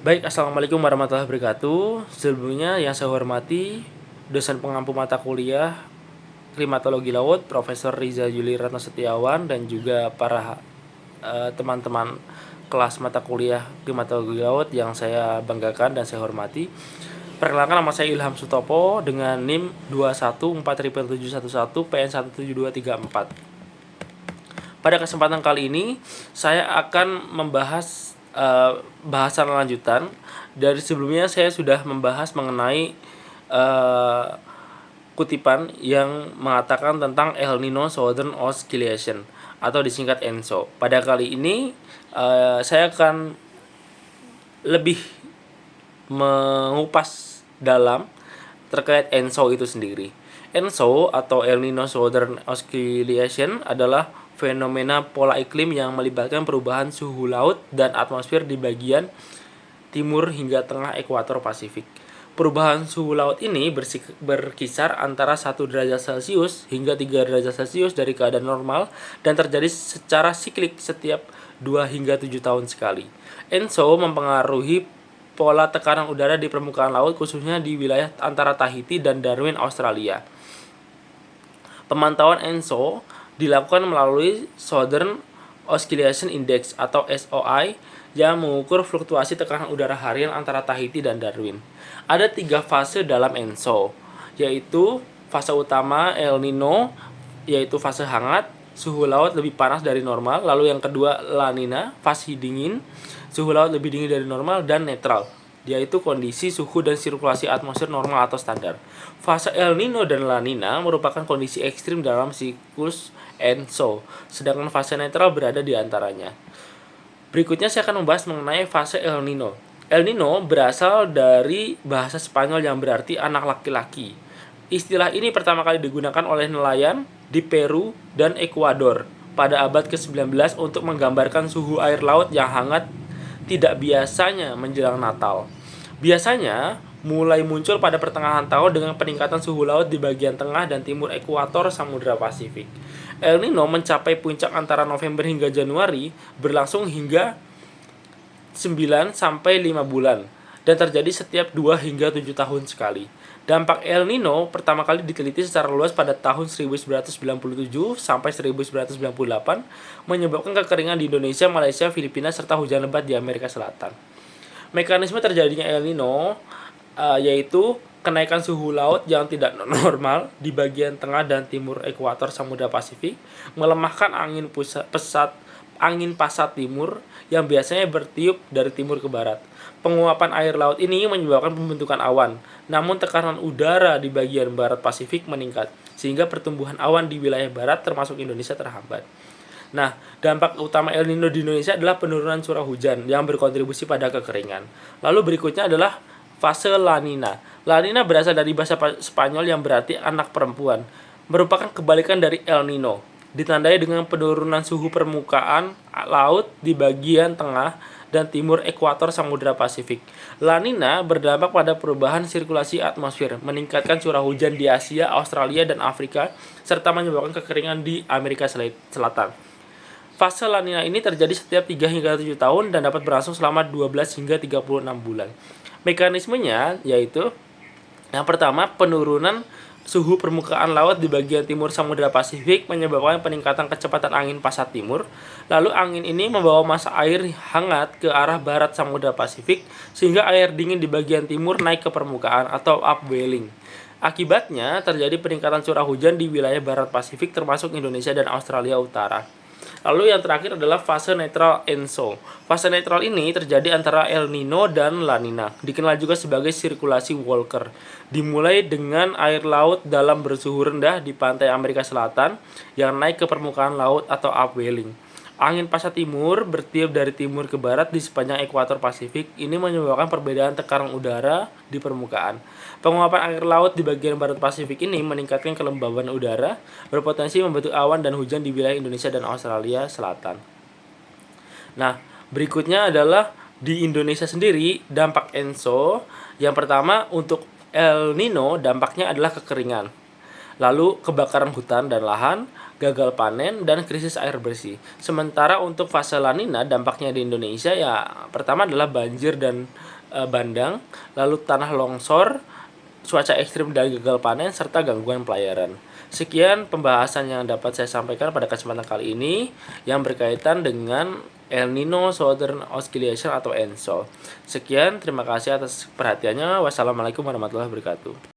Baik, Assalamualaikum warahmatullahi wabarakatuh. Sebelumnya yang saya hormati dosen pengampu mata kuliah Klimatologi Laut Profesor Riza Juli Ratna Setiawan dan juga para teman-teman kelas mata kuliah Klimatologi Laut yang saya banggakan dan saya hormati. Perkenalkan, nama saya Ilham Sutopo dengan NIM 2147711 PN17234. Pada kesempatan kali ini saya akan membahas bahasan lanjutan dari sebelumnya. Saya sudah membahas mengenai kutipan yang mengatakan tentang El Nino Southern Oscillation atau disingkat ENSO. Pada kali ini saya akan lebih mengupas dalam terkait ENSO itu sendiri. ENSO atau El Nino Southern Oscillation adalah fenomena pola iklim yang melibatkan perubahan suhu laut dan atmosfer di bagian timur hingga tengah ekuator Pasifik. Perubahan suhu laut ini berkisar antara 1 derajat Celcius hingga 3 derajat Celcius dari keadaan normal dan terjadi secara siklik setiap 2 hingga 7 tahun sekali. ENSO mempengaruhi pola tekanan udara di permukaan laut, khususnya di wilayah antara Tahiti dan Darwin, Australia. Pemantauan ENSO dilakukan melalui Southern Oscillation Index atau SOI yang mengukur fluktuasi tekanan udara harian antara Tahiti dan Darwin. Ada 3 fase dalam ENSO, yaitu fase utama El Nino, yaitu fase hangat, suhu laut lebih panas dari normal. Lalu yang kedua La Nina, fase dingin, suhu laut lebih dingin dari normal. Dan netral, yaitu kondisi suhu dan sirkulasi atmosfer normal atau standar. Fase El Nino dan La Nina merupakan kondisi ekstrim dalam siklus ENSO, sedangkan fase netral berada di antaranya. Berikutnya saya akan membahas mengenai fase El Nino. El Nino berasal dari bahasa Spanyol yang berarti anak laki-laki. Istilah ini pertama kali digunakan oleh nelayan di Peru dan Ekuador pada abad ke-19 untuk menggambarkan suhu air laut yang hangat tidak biasanya menjelang Natal. Biasanya mulai muncul pada pertengahan tahun dengan peningkatan suhu laut di bagian tengah dan timur ekuator Samudra Pasifik. El Nino mencapai puncak antara November hingga Januari, berlangsung hingga 9 sampai 5 bulan dan terjadi setiap 2 hingga 7 tahun sekali. Dampak El Nino pertama kali diteliti secara luas pada tahun 1997 sampai 1998, menyebabkan kekeringan di Indonesia, Malaysia, Filipina, serta hujan lebat di Amerika Selatan. Mekanisme terjadinya El Nino yaitu kenaikan suhu laut yang tidak normal di bagian tengah dan timur ekuator Samudra Pasifik, melemahkan angin pasat timur yang biasanya bertiup dari timur ke barat. Penguapan air laut ini menyebabkan pembentukan awan, namun tekanan udara di bagian barat Pasifik meningkat, sehingga pertumbuhan awan di wilayah barat termasuk Indonesia terhambat. Nah, dampak utama El Nino di Indonesia adalah penurunan curah hujan yang berkontribusi pada kekeringan. Lalu berikutnya adalah fase La Nina. La Nina berasal dari bahasa Spanyol yang berarti anak perempuan, merupakan kebalikan dari El Nino, ditandai dengan penurunan suhu permukaan laut di bagian tengah dan timur ekuator Samudra Pasifik. La Nina berdampak pada perubahan sirkulasi atmosfer, meningkatkan curah hujan di Asia, Australia, dan Afrika, serta menyebabkan kekeringan di Amerika Selatan. Fase La Nina ini terjadi setiap 3 hingga 7 tahun dan dapat berlangsung selama 12 hingga 36 bulan. Mekanismenya yaitu yang pertama, penurunan suhu permukaan laut di bagian timur Samudra Pasifik menyebabkan peningkatan kecepatan angin pasat timur. Lalu angin ini membawa massa air hangat ke arah barat Samudra Pasifik, sehingga air dingin di bagian timur naik ke permukaan atau upwelling. Akibatnya terjadi peningkatan curah hujan di wilayah barat Pasifik termasuk Indonesia dan Australia Utara. Lalu yang terakhir adalah fase netral ENSO. Fase netral ini terjadi antara El Nino dan La Nina, dikenal juga sebagai sirkulasi Walker. Dimulai dengan air laut dalam bersuhu rendah di pantai Amerika Selatan yang naik ke permukaan laut atau upwelling. Angin pasat timur bertiup dari timur ke barat di sepanjang ekuator Pasifik. Ini menyebabkan perbedaan tekanan udara di permukaan. Penguapan air laut di bagian barat Pasifik ini meningkatkan kelembaban udara, berpotensi membentuk awan dan hujan di wilayah Indonesia dan Australia Selatan. Nah, berikutnya adalah di Indonesia sendiri dampak ENSO. Yang pertama, untuk El Nino dampaknya adalah kekeringan, lalu kebakaran hutan dan lahan, gagal panen, dan krisis air bersih. Sementara untuk fase La Nina dampaknya di Indonesia ya pertama adalah banjir dan bandang, lalu tanah longsor, cuaca ekstrim dan gagal panen, serta gangguan pelayaran. Sekian pembahasan yang dapat saya sampaikan pada kesempatan kali ini yang berkaitan dengan El Nino Southern Oscillation atau ENSO. Sekian, terima kasih atas perhatiannya. Wassalamualaikum warahmatullahi wabarakatuh.